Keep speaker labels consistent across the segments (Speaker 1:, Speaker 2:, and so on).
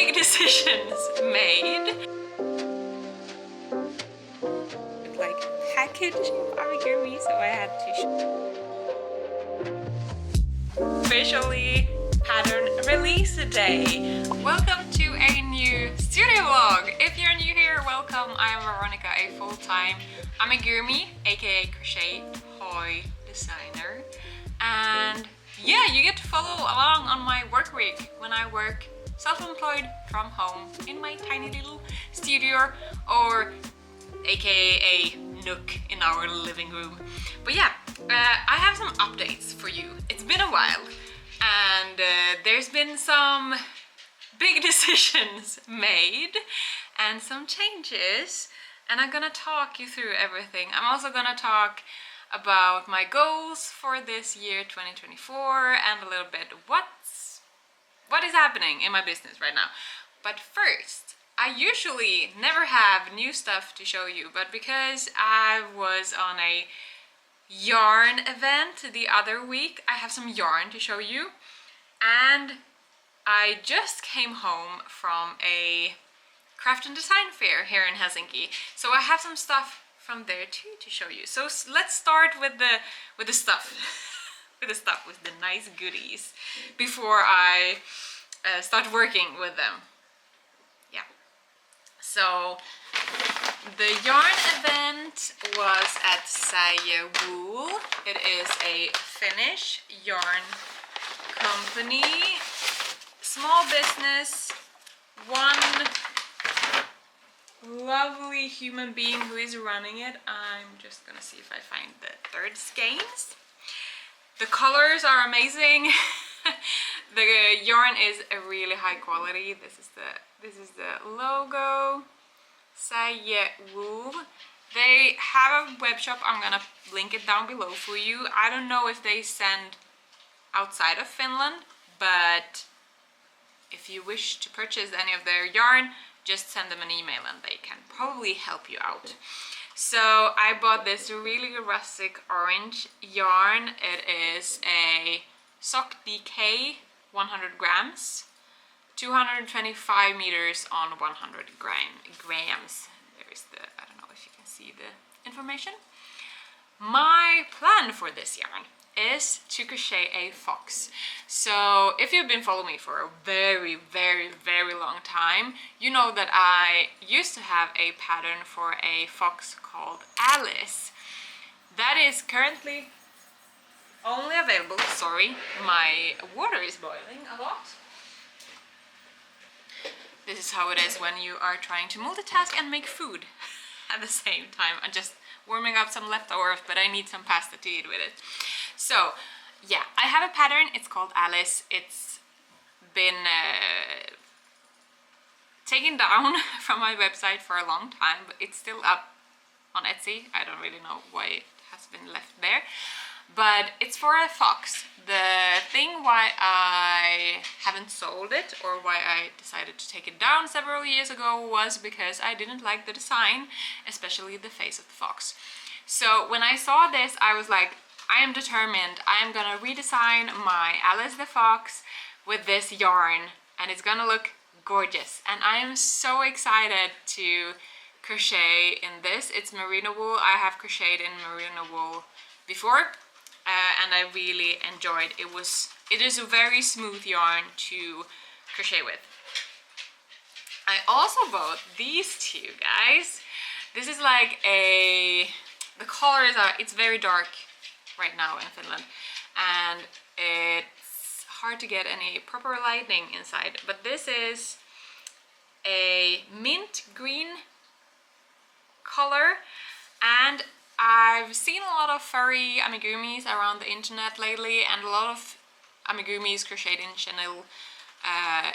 Speaker 1: big decisions made. Like package of amigurumi, so I had to officially pattern release day. Welcome to a new studio vlog. If you're new here, welcome. I am Veronica, a full-time amigurumi aka crochet toy designer, and yeah, you get to follow along on my work week when I work self-employed from home in my tiny little studio, or aka a nook in our living room. But yeah, I have some updates for you. It's been a while, and there's been some big decisions made and some changes, and I'm gonna talk you through everything. I'm also gonna talk about my goals for this year 2024 and a little bit what is happening in my business right now. But first, I usually never have new stuff to show you, but because I was on a yarn event the other week, I have some yarn to show you. And I just came home from a craft and design fair here in Helsinki, so I have some stuff from there too to show you. So let's start with the stuff with the nice goodies before I start working with them. Yeah. So the yarn event was at Säie Wool. It is a Finnish yarn company, small business, one lovely human being who is running it. I'm just gonna see if I find the third skeins. The colors are amazing. The yarn is a really high quality. This is the logo. Säie Wool. They have a web shop. I'm gonna link it down below for you. I don't know if they send outside of Finland, but if you wish to purchase any of their yarn, just send them an email and they can probably help you out. So I bought this really rustic orange yarn. It is a sock DK 100 grams, 225 meters on 100 grams. There is the, I don't know if you can see the information. My plan for this yarn is to crochet a fox. So if you've been following me for a very long time, you know that I used to have a pattern for a fox called Alice. That is currently only available, sorry, my water is boiling a lot. This is how it is when you are trying to multitask and make food at the same time. I'm just warming up some leftovers, but I need some pasta to eat with it. So yeah, I have a pattern. It's called Alice. It's been taken down from my website for a long time, but it's still up on Etsy. I don't really know why it has been left there, but it's for a fox. The thing why I haven't sold it, or why I decided to take it down several years ago, was because I didn't like the design, especially the face of the fox. So when I saw this, I was like, I am determined. I am gonna redesign my Alice the Fox with this yarn, and it's gonna look gorgeous. And I am so excited to crochet in this. It's merino wool. I have crocheted in merino wool before, and I really enjoyed it. It is a very smooth yarn to crochet with. I also bought these two, guys. This is like the colors are, it's very dark right now in Finland, and it's hard to get any proper lighting inside, but this is a mint green color, and I've seen a lot of furry amigurumis around the internet lately, and a lot of amigurumis crocheted in chenille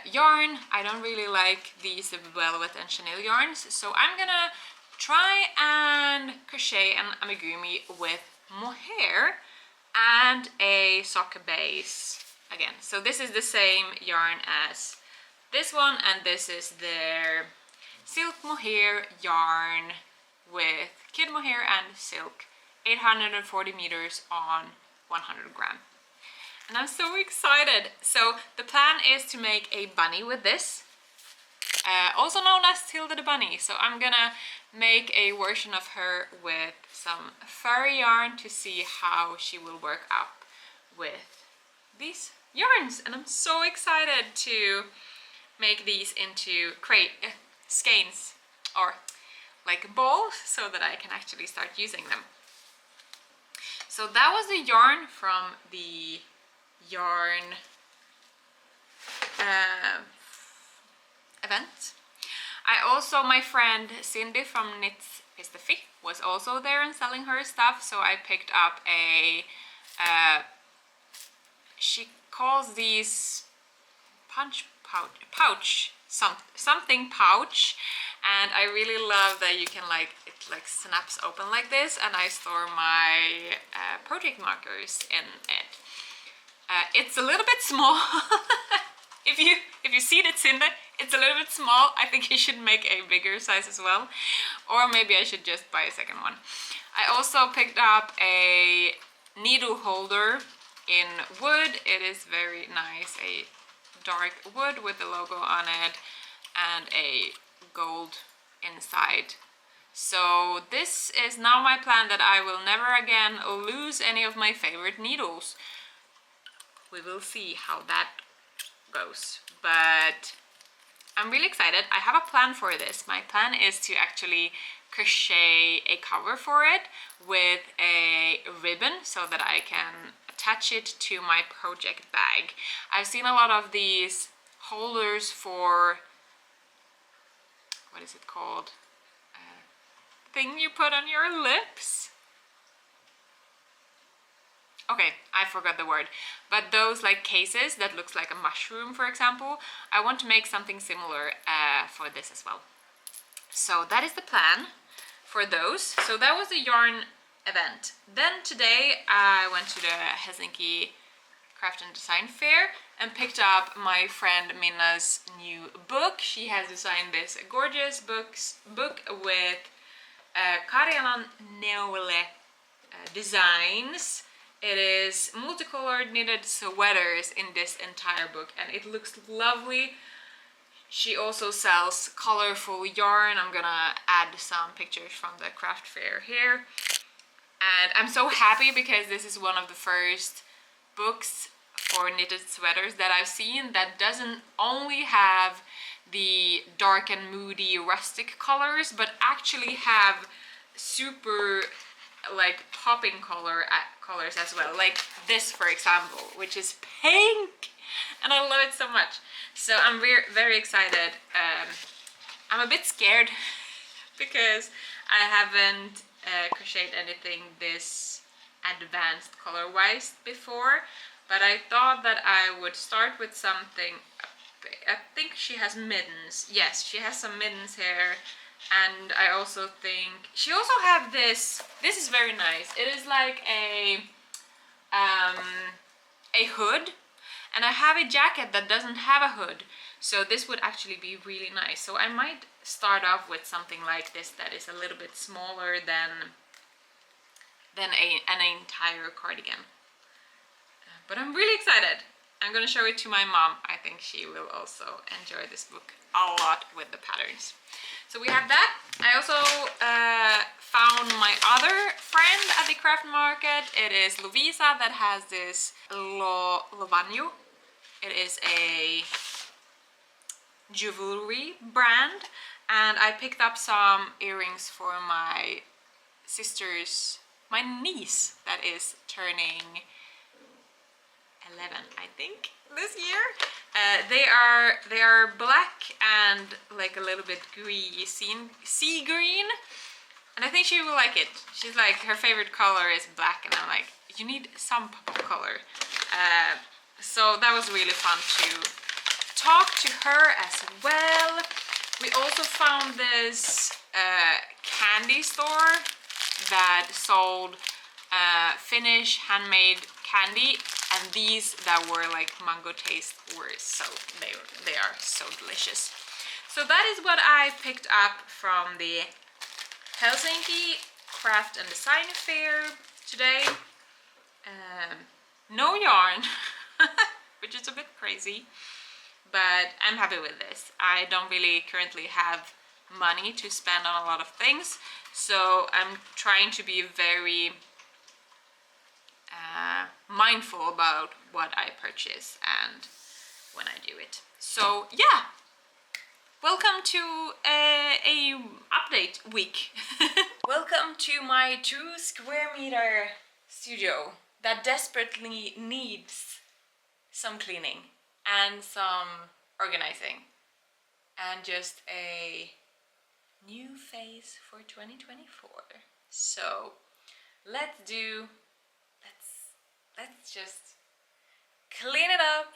Speaker 1: yarn. I don't really like these velvet and chenille yarns, so I'm gonna try and crochet an amigurumi with mohair and a sock base again. So this is the same yarn as this one, and this is their silk mohair yarn with kid mohair and silk, 840 meters on 100 gram. And I'm so excited. So the plan is to make a bunny with this, also known as Tilda the Bunny. So I'm gonna make a version of her with some furry yarn to see how she will work up with these yarns, and I'm so excited to make these into skeins, or like balls, so that I can actually start using them. So that was the yarn from the yarn event. My friend Cindy from Knits Pistafi was also there and selling her stuff, so I picked up a she calls these something pouch, and I really love that you can it snaps open like this, and I store my project markers in it. It's a little bit small. If you see it, Cindy, it's a little bit small. I think you should make a bigger size as well, or maybe I should just buy a second one. I also picked up a needle holder in wood. It is very nice, a dark wood with the logo on it and a gold inside. So this is now my plan, that I will never again lose any of my favorite needles. We will see how that goes, but I'm really excited. I have a plan for this. My plan is to actually crochet a cover for it with a ribbon so that I can attach it to my project bag. I've seen a lot of these holders for, what is it called? Thing you put on your lips. Okay, I forgot the word. But those like cases that looks like a mushroom, for example, I want to make something similar for this as well. So that is the plan for those. So that was the yarn event. Then today I went to the Helsinki Craft and Design Fair and picked up my friend Minna's new book. She has designed this gorgeous book with Karjalan Neule designs. It is multicolored knitted sweaters in this entire book, and it looks lovely. She also sells colorful yarn. I'm gonna add some pictures from the craft fair here. And I'm so happy because this is one of the first books for knitted sweaters that I've seen that doesn't only have the dark and moody rustic colors, but actually have super like popping colors as well, like this for example, which is pink, and I love it so much. So I'm very excited. I'm a bit scared because I haven't crocheted anything this advanced color wise before, but I thought that I would start with something. I think she has mittens. Yes, she has some mittens here. And I also think she also have this is very nice. It is like a hood, and I have a jacket that doesn't have a hood, so this would actually be really nice. So I might start off with something like this that is a little bit smaller than an entire cardigan. But I'm really excited. I'm gonna show it to my mom. I think she will also enjoy this book a lot with the patterns. So we have that. I also found my other friend at the craft market. It is Lovisa that has this Lovanio. It is a jewelry brand, and I picked up some earrings for my niece that is turning 11, I think, this year. They are black and like a little bit sea green, and I think she will like it. She's like, her favorite color is black, and I'm like, you need some pop of color. So that was really fun to talk to her as well. We also found this candy store that sold Finnish handmade candy, and these that were like mango taste were they are so delicious. So that is what I picked up from the Helsinki Craft and Design Fair today. No yarn, which is a bit crazy, but I'm happy with this. I don't really currently have money to spend on a lot of things, so I'm trying to be very mindful about what I purchase and when I do it. So yeah, welcome to a update week. Welcome to my 2 square meter studio that desperately needs some cleaning and some organizing and just a new phase for 2024. So let's just clean it up,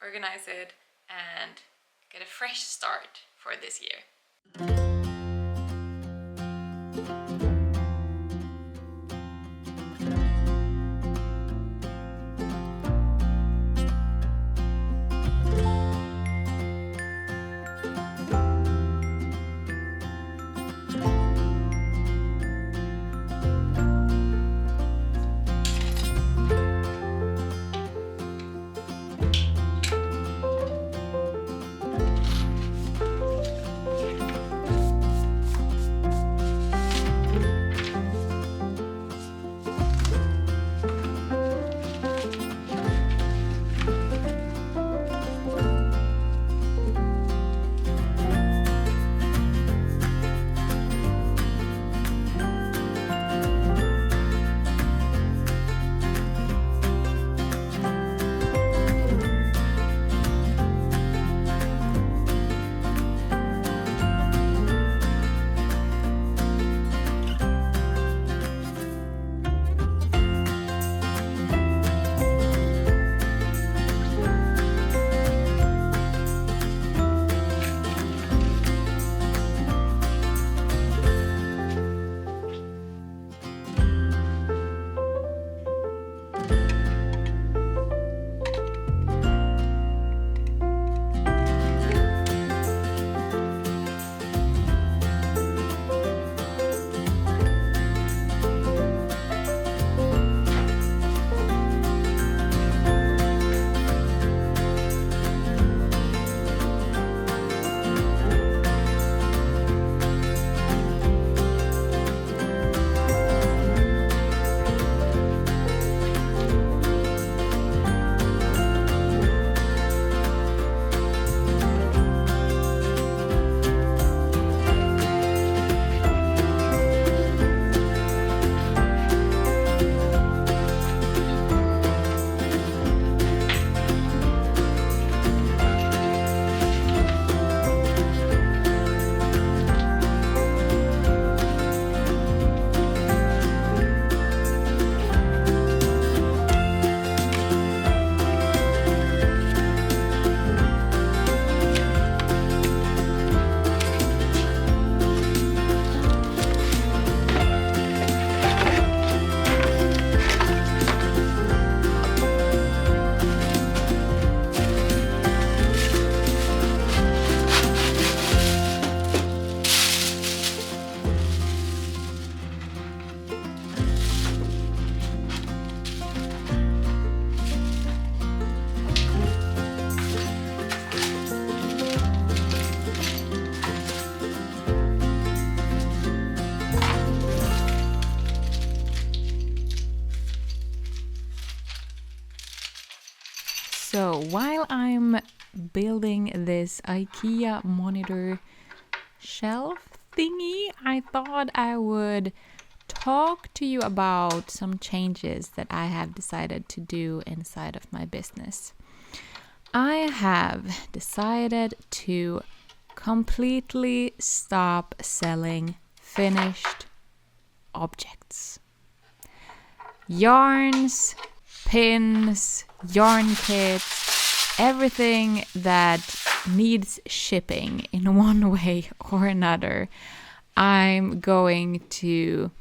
Speaker 1: organize it, and get a fresh start for this year. So while I'm building this IKEA monitor shelf thingy, I thought I would talk to you about some changes that I have decided to do inside of my business. I have decided to completely stop selling finished objects. Yarns, pins, yarn kits, everything that needs shipping in one way or another, I'm going to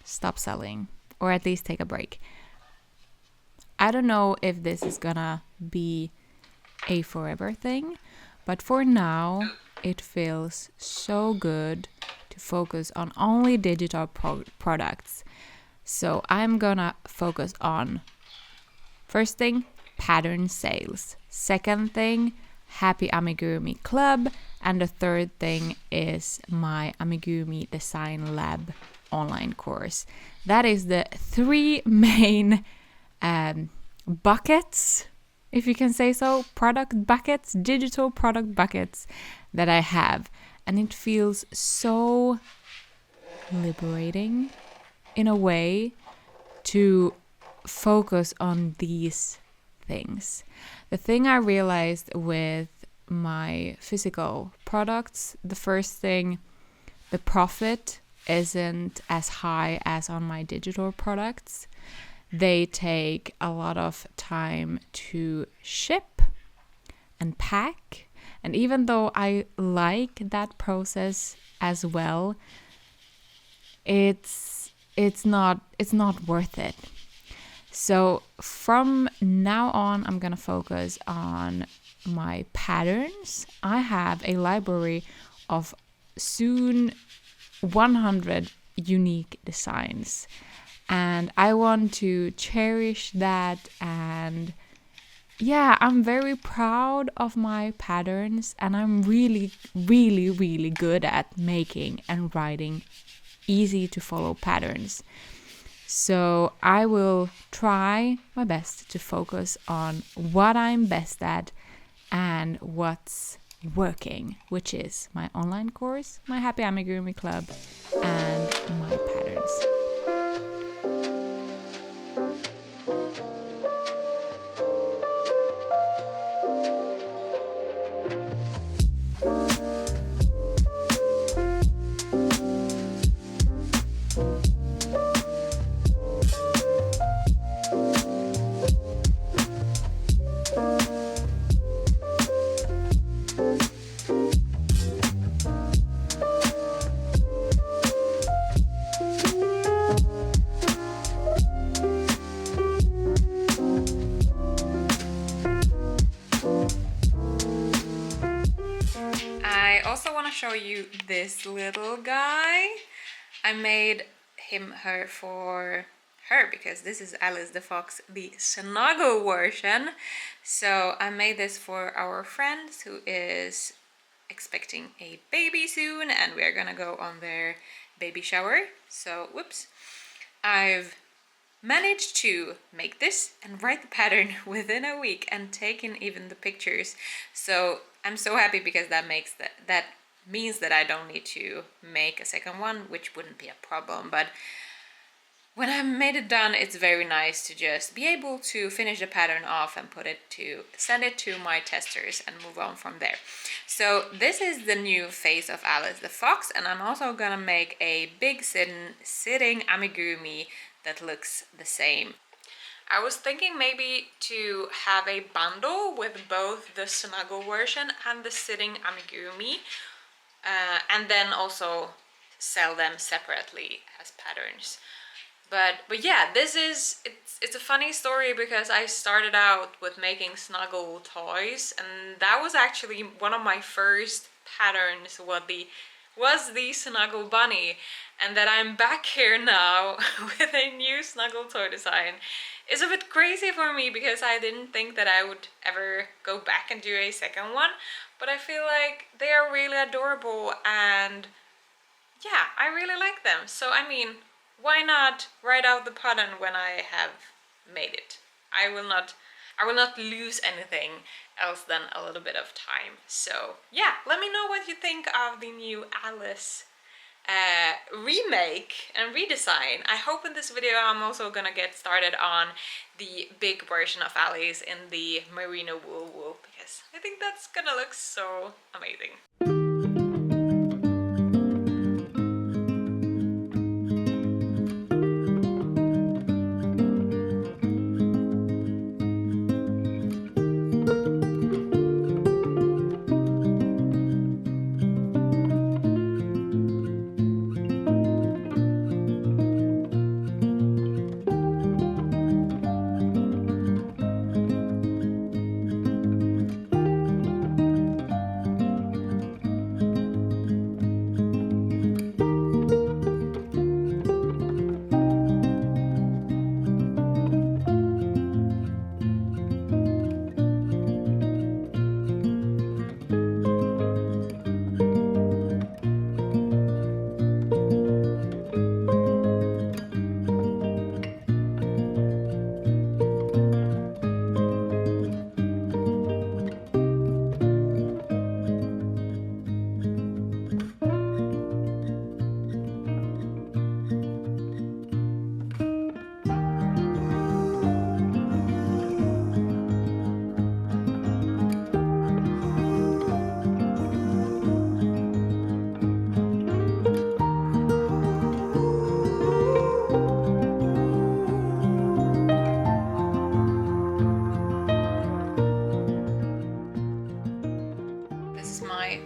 Speaker 1: stop selling, or at least take a break. I don't know if this is gonna be a forever thing, but for now it feels so good to focus on only digital products. So I'm gonna focus on, first thing, pattern sales. Second thing, Happy Amigurumi Club, and the third thing is my Amigurumi Design Lab online course. That is the 3 main buckets, if you can say so, product buckets, digital product buckets that I have. And it feels so liberating in a way to focus on these things. The thing I realized with my physical products, the first thing, the profit isn't as high as on my digital products. They take a lot of time to ship and pack. And even though I like that process as well, it's not worth it. So from now on, I'm going to focus on my patterns. I have a library of soon 100 unique designs. And I want to cherish that. And yeah, I'm very proud of my patterns. And I'm really, really, really good at making and writing easy to follow patterns. So I will try my best to focus on what I'm best at and what's working, which is my online course, my Happy Amigurumi Club, and my patterns. I also want to show you this little guy. I made her for her because this is Alice the Fox, the snuggle version. So I made this for our friend who is expecting a baby soon, and we're gonna go on their baby shower. So whoops, I've managed to make this and write the pattern within a week and taken even the pictures. So I'm so happy because that means that I don't need to make a second one, which wouldn't be a problem. But when I made it done, it's very nice to just be able to finish the pattern off and send it to my testers and move on from there. So this is the new face of Alice the Fox, and I'm also gonna make a big sitting amigurumi that looks the same. I was thinking maybe to have a bundle with both the snuggle version and the sitting amigurumi, and then also sell them separately as patterns. But yeah, it's a funny story because I started out with making snuggle toys, and that was actually one of my first patterns was the snuggle bunny. And that I'm back here now with a new snuggle toy design is a bit crazy for me because I didn't think that I would ever go back and do a second one, but I feel like they are really adorable and yeah, I really like them. So I mean, why not write out the pattern when I have made it? I will not lose anything else than a little bit of time. So yeah, let me know what you think of the new Alice remake and redesign. I hope in this video I'm also gonna get started on the big version of Alice in the merino wool because I think that's gonna look so amazing.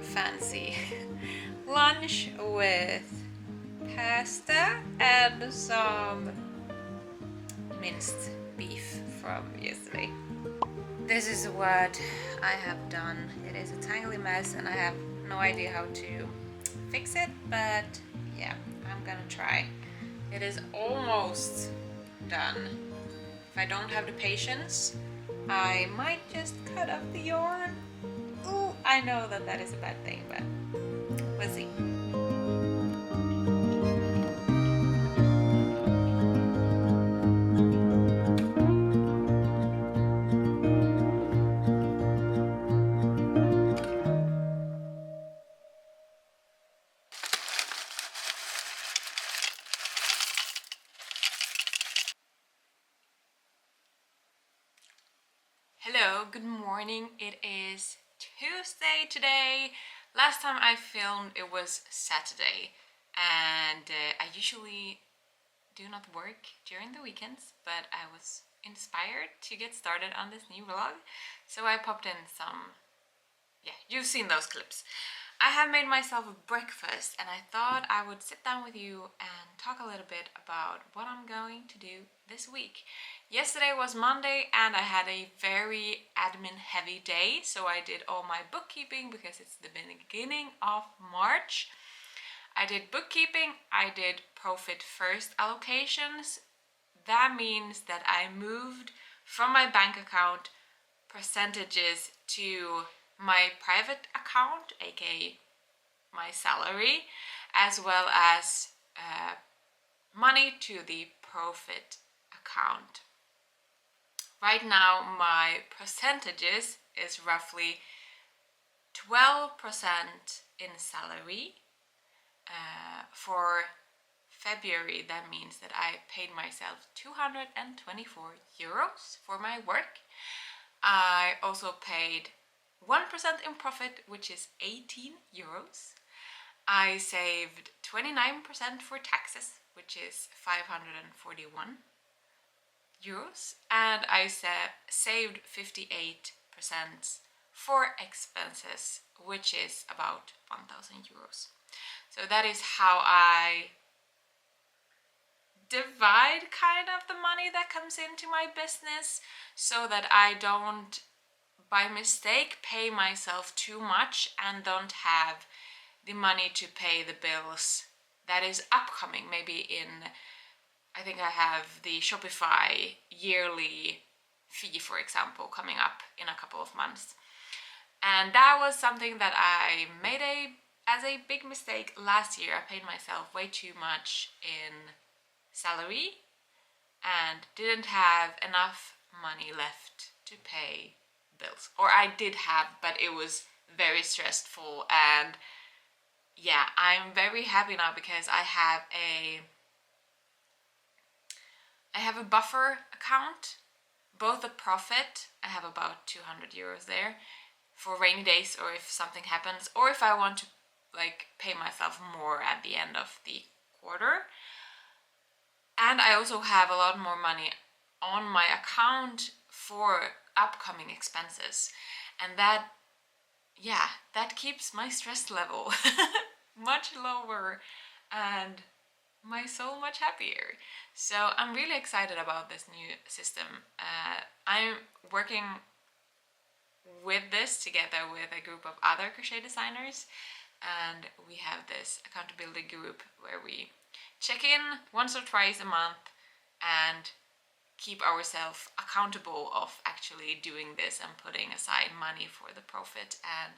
Speaker 1: fancy lunch with pasta and some minced beef from yesterday. This is what I have done. It is a tangly mess and I have no idea how to fix it, but yeah, I'm gonna try. It is almost done. If I don't have the patience, I might just cut off the yarn. Ooh, I know that that is a bad thing, but we'll see. Hello, good morning. It is Tuesday today. Last time I filmed it was Saturday, and I usually do not work during the weekends, but I was inspired to get started on this new vlog, so I popped in some, yeah, you've seen those clips. I have made myself a breakfast and I thought I would sit down with you and talk a little bit about what I'm going to do this week. Yesterday was Monday and I had a very admin heavy day, so I did all my bookkeeping because it's the beginning of March. I did bookkeeping, I did profit first allocations. That means that I moved from my bank account percentages to my private account, aka my salary, as well as money to the profit account. Right now my percentages is roughly 12% in salary. For February, that means that I paid myself 224 euros for my work. I also paid 1% in profit, which is 18 euros. I saved 29% for taxes, which is 541 euros. And I saved 58% for expenses, which is about 1,000 euros. So that is how I divide kind of the money that comes into my business, so that I don't by mistake pay myself too much and don't have the money to pay the bills that is upcoming. Maybe I think I have the Shopify yearly fee, for example, coming up in a couple of months. And that was something that I made as a big mistake last year. I paid myself way too much in salary and didn't have enough money left to pay bills. Or I did have, but it was very stressful. And yeah, I'm very happy now because I have a buffer account, both a profit, I have about 200 euros there for rainy days, or if something happens, or if I want to like pay myself more at the end of the quarter. And I also have a lot more money on my account for upcoming expenses, and that keeps my stress level much lower and my soul much happier. So I'm really excited about this new system. I'm working with this together with a group of other crochet designers, and we have this accountability group where we check in once or twice a month and keep ourselves accountable of actually doing this and putting aside money for the profit and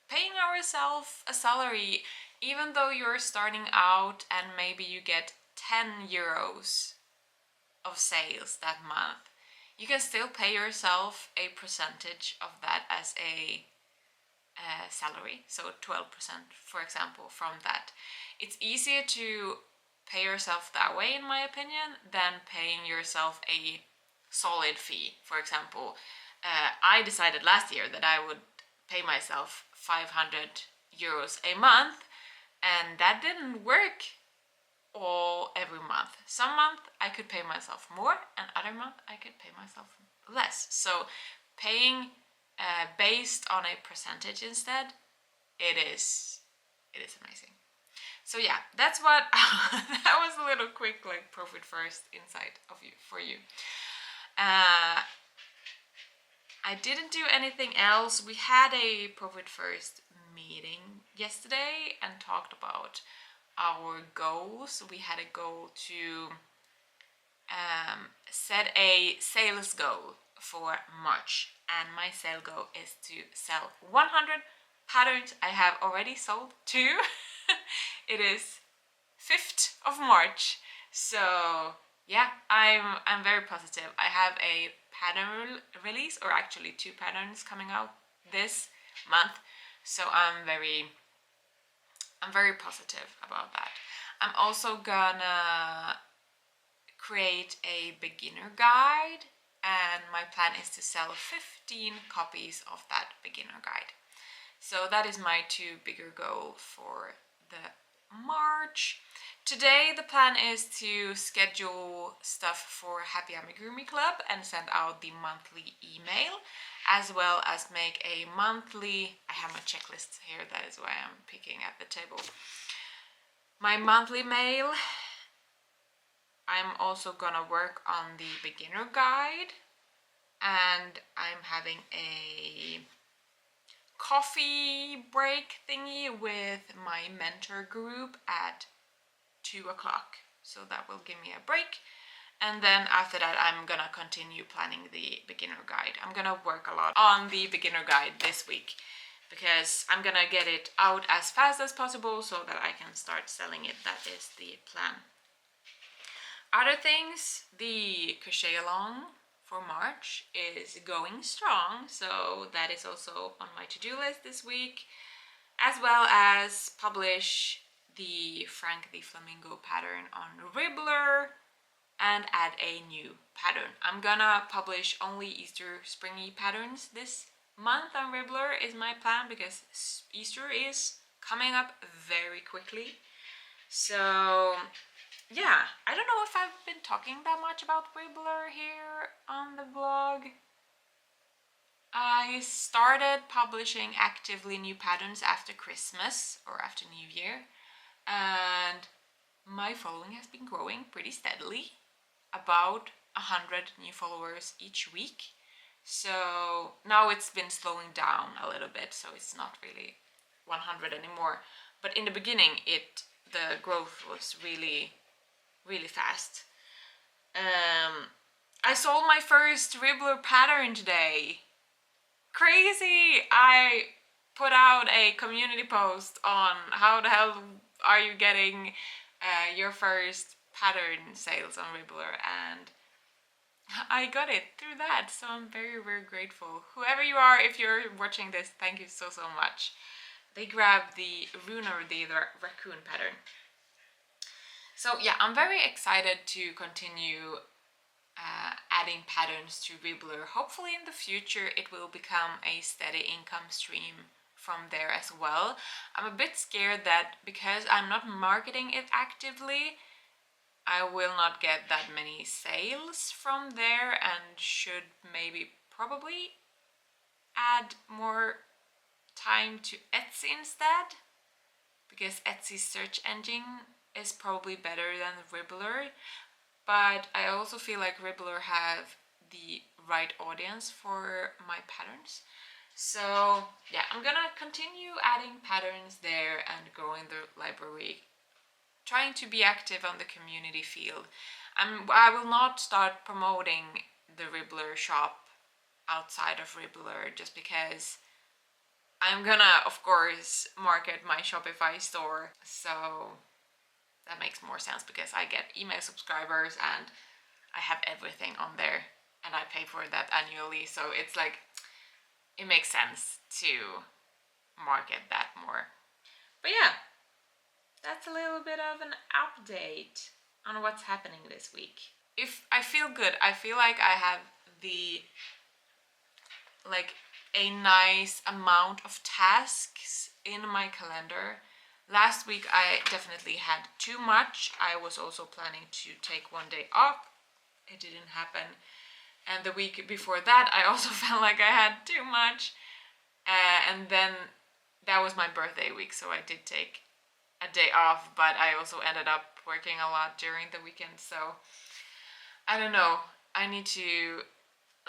Speaker 1: paying ourselves a salary. Even though you're starting out and maybe you get 10 euros of sales that month, you can still pay yourself a percentage of that as a salary, so 12%, for example, from that. It's easier to pay yourself that way, in my opinion, than paying yourself a solid fee. For example, I decided last year that I would pay myself 500 euros a month, and that didn't work every month. Some month I could pay myself more, and other month I could pay myself less. So paying based on a percentage instead it is amazing. So yeah, that's what that was a little quick like profit first insight of you for you. I didn't do anything else. We had a profit first meeting yesterday and talked about our goals. We had a goal to set a sales goal for March, and my sale goal is to sell 100 patterns. I have already sold 2. It is 5th of March, so yeah, I'm very positive. I have a pattern release, or actually 2 patterns coming out this month, so I'm very positive about that. I'm also gonna create a beginner guide, and my plan is to sell 15 copies of that beginner guide. So that is my 2 bigger goal for the March. Today the plan is to schedule stuff for Happy Amigurumi Club and send out the monthly email, as well as make a monthly, I have my checklist here, that is why I'm picking at the table, my monthly mail. I'm also gonna work on the beginner guide, and I'm having a coffee break thingy with my mentor group at 2 o'clock. So that will give me a break. And then after that, I'm gonna continue planning the beginner guide. I'm gonna work a lot on the beginner guide this week, because I'm gonna get it out as fast as possible so that I can start selling it. That is the plan. Other things, the crochet along for March is going strong, so that is also on my to-do list this week, as well as publish the Frank the Flamingo pattern on Ribbler and add a new pattern. I'm gonna publish only Easter springy patterns this month on Ribbler is my plan, because Easter is coming up very quickly. So yeah, I don't know if I've been talking that much about Ribbler here on the vlog. I started publishing actively new patterns after Christmas or after New Year, and my following has been growing pretty steadily, about 100 new followers each week. So now it's been slowing down a little bit, so it's not really 100 anymore. But in the beginning, the growth was really fast. I sold my first Ribbler pattern today. Crazy! I put out a community post on how the hell are you getting your first pattern sales on Ribbler, and I got it through that, so I'm very grateful. Whoever you are, if you're watching this, thank you so much. They grabbed the Runer, the raccoon pattern. So yeah, I'm very excited to continue adding patterns to Ribbler. Hopefully in the future it will become a steady income stream from there as well. I'm a bit scared that because I'm not marketing it actively, I will not get that many sales from there, and should probably add more time to Etsy instead, because Etsy's search engine is probably better than Ribbler. But I also feel like Ribbler have the right audience for my patterns. So yeah, I'm gonna continue adding patterns there and growing the library, trying to be active on the community field. I will not start promoting the Ribbler shop outside of Ribbler, just because I'm gonna, of course, market my Shopify store. So that makes more sense, because I get email subscribers and I have everything on there, and I pay for that annually. So it's like, it makes sense to market that more. But yeah, that's a little bit of an update on what's happening this week. If I feel good, I feel like I have a nice amount of tasks in my calendar. Last week I definitely had too much. I was also planning to take one day off. It didn't happen. And the week before that I also felt like I had too much. And then that was my birthday week, so I did take a day off, but I also ended up working a lot during the weekend, so I don't know. I need to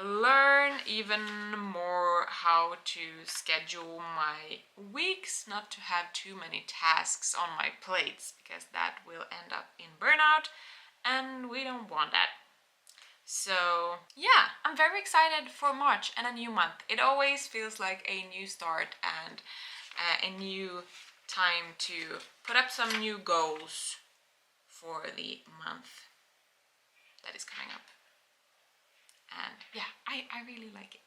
Speaker 1: learn even more how to schedule my weeks, not to have too many tasks on my plates, because that will end up in burnout and we don't want that. So yeah, I'm very excited for March and a new month. It always feels like a new start and a new time to put up some new goals for the month that is coming up. And yeah, I really like it.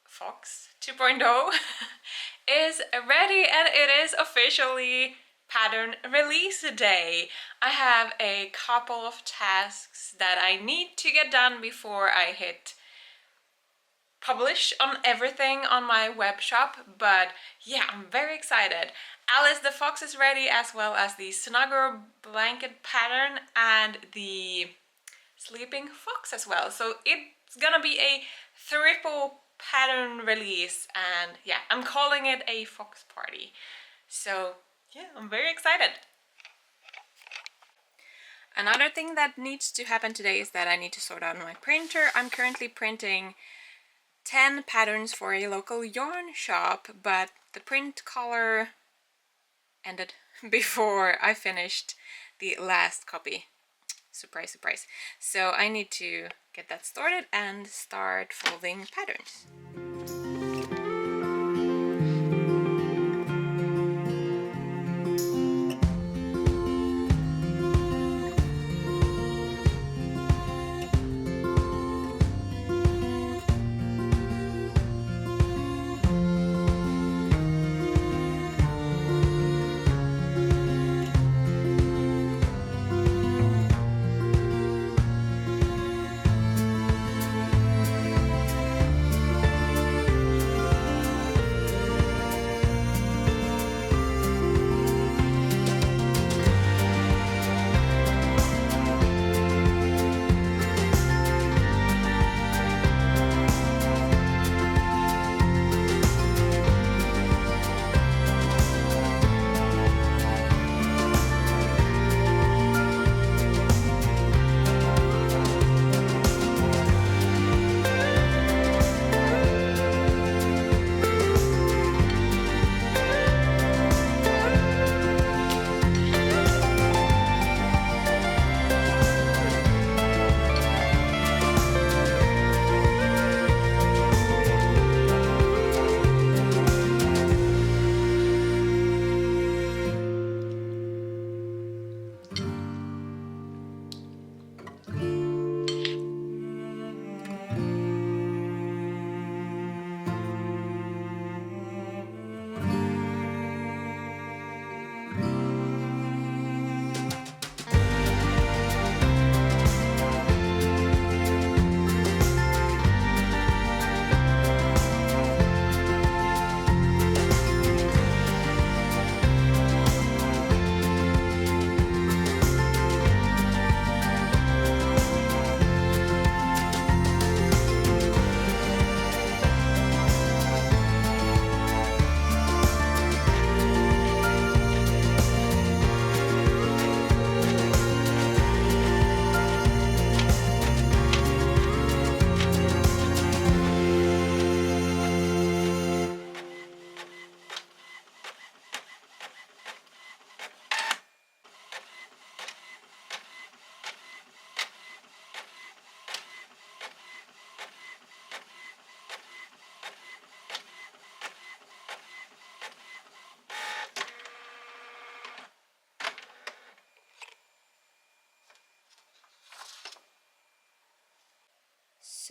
Speaker 1: Fox 2.0 is ready, and it is officially pattern release day. I have a couple of tasks that I need to get done before I hit publish on everything on my web shop, but yeah, I'm very excited. Alice the Fox is ready, as well as the Snugger blanket pattern and the Sleeping Fox as well. So it's gonna be a triple pattern release, and yeah, I'm calling it a fox party. So yeah, I'm very excited. Another thing that needs to happen today is that I need to sort out my printer. I'm currently printing 10 patterns for a local yarn shop, but the print color ended before I finished the last copy. Surprise, surprise. So I need to get that started and start folding patterns.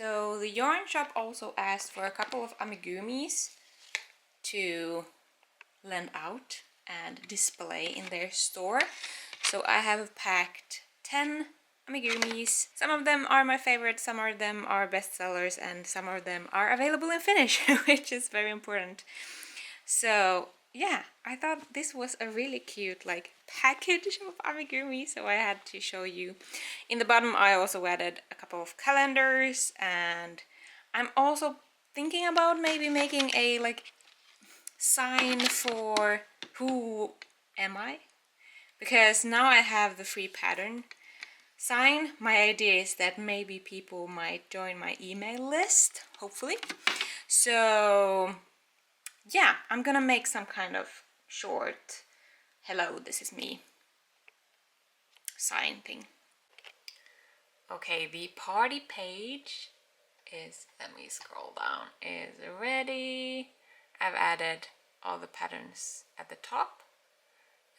Speaker 1: So the yarn shop also asked for a couple of amigurumis to lend out and display in their store. So I have packed 10 amigurumis. Some of them are my favorite, some of them are bestsellers, and some of them are available in Finnish, which is very important. So yeah, I thought this was a really cute like package of amigurumi, so I had to show you. In the bottom I also added a couple of calendars, and I'm also thinking about maybe making a like sign for who am I, because now I have the free pattern sign. My idea is that maybe people might join my email list, hopefully. So yeah, I'm gonna make some kind of short hello, this is me sign thing. Okay, the party page is, let me scroll down, is ready. I've added all the patterns at the top,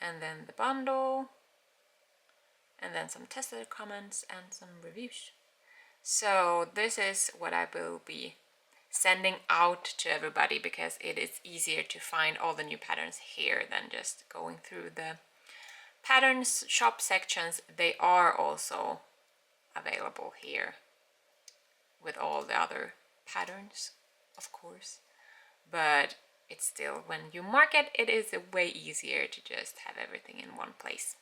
Speaker 1: and then the bundle, and then some tested comments and some reviews. So this is what I will be sending out to everybody, because it is easier to find all the new patterns here than just going through the patterns shop sections. They are also available here with all the other patterns, of course, but it's still, when you mark it, it is way easier to just have everything in one place.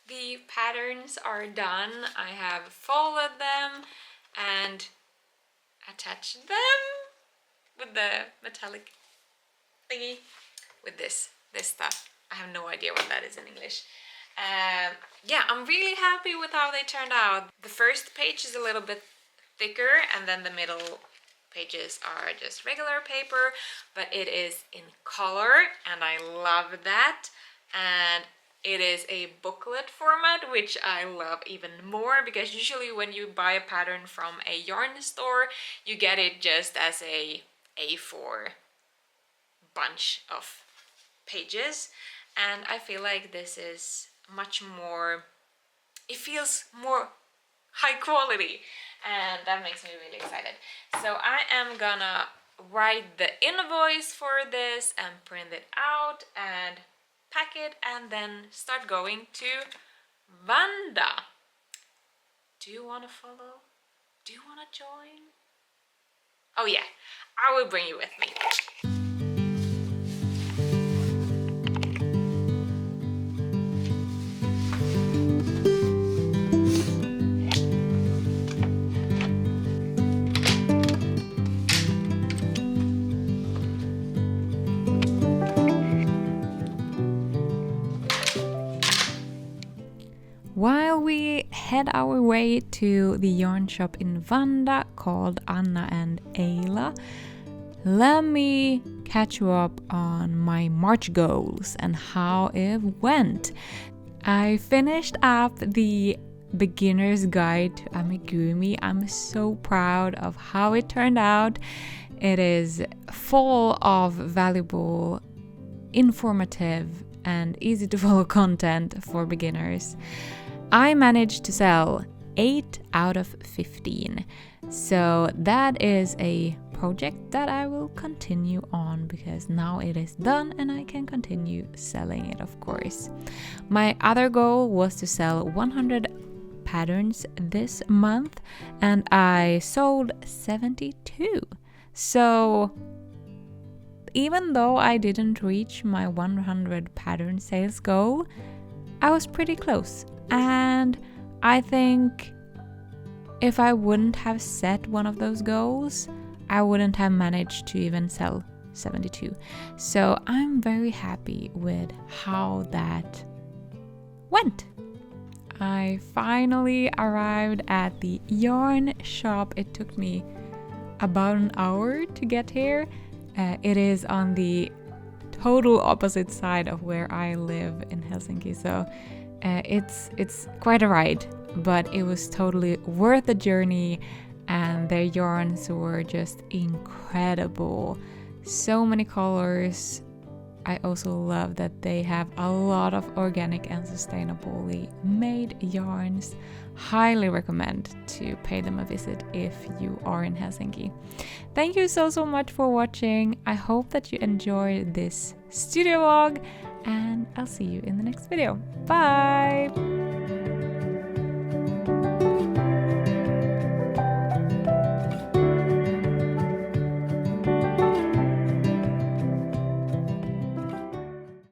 Speaker 1: The patterns are done. I have folded them and attached them with the metallic thingy with this stuff. I have no idea what that is in English. Yeah, I'm really happy with how they turned out. The first page is a little bit thicker, and then the middle pages are just regular paper, but it is in color, and I love that. And it is a booklet format, which I love even more, because usually when you buy a pattern from a yarn store, you get it just as a A4 bunch of pages, and I feel like this is much more, it feels more high quality, and that makes me really excited. So I am gonna write the invoice for this and print it out and pack it, and then start going to Vanda. Do you want to follow? Do you want to join? Oh yeah, I will bring you with me. While we head our way to the yarn shop in Vanda called Anna and Ayla, let me catch you up on my March goals and how it went. I finished up the beginner's guide to amigurumi. I'm so proud of how it turned out. It is full of valuable, informative, and easy to follow content for beginners. I managed to sell 8 out of 15. So that is a project that I will continue on, because now it is done and I can continue selling it, of course. My other goal was to sell 100 patterns this month, and I sold 72. So even though I didn't reach my 100 pattern sales goal, I was pretty close. And I think if I wouldn't have set one of those goals, I wouldn't have managed to even sell 72. So I'm very happy with how that went. I finally arrived at the yarn shop. It took me about an hour to get here. It is on the total opposite side of where I live in Helsinki, so it's quite a ride, but it was totally worth the journey, and their yarns were just incredible. So many colors. I also love that they have a lot of organic and sustainably made yarns. Highly recommend to pay them a visit if you are in Helsinki. Thank you so much for watching. I hope that you enjoyed this studio vlog, and I'll see you in the next video. Bye!